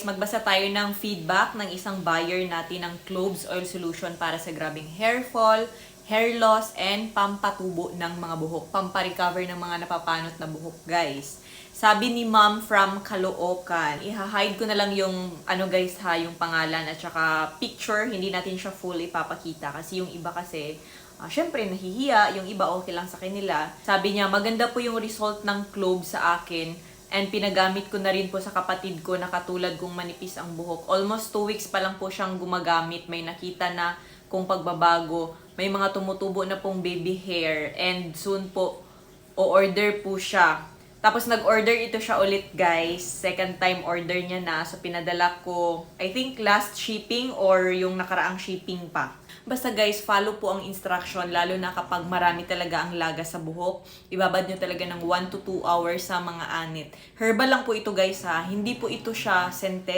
Magbasa tayo ng feedback ng isang buyer natin ng Cloves Oil Solution para sa grabing hair fall, hair loss, and pampatubo ng mga buhok. Pamparecover ng mga napapanot na buhok, guys. Sabi ni Ma'am from Caloocan, iha-hide ko na lang yung yung pangalan at saka picture, hindi natin siya full ipapakita kasi yung iba kasi syempre nahihiya, yung iba okay lang sa kanila. Sabi niya, maganda po yung result ng clove sa akin and pinagamit ko na rin po sa kapatid ko na katulad kong manipis ang buhok. Almost 2 weeks pa lang po siyang gumagamit, may nakita na kung pagbabago, may mga tumutubo na pong baby hair and soon po o-order po siya. Tapos nag-order ito siya ulit, guys. Second time order niya na. So pinadala ko, I think last shipping or yung nakaraang shipping pa. Basta guys, follow po ang instruction lalo na kapag marami talaga ang laga sa buhok. Ibabad nyo talaga ng 1 to 2 hours sa mga anit. Herbal lang po ito guys ha. Hindi po ito siya scented.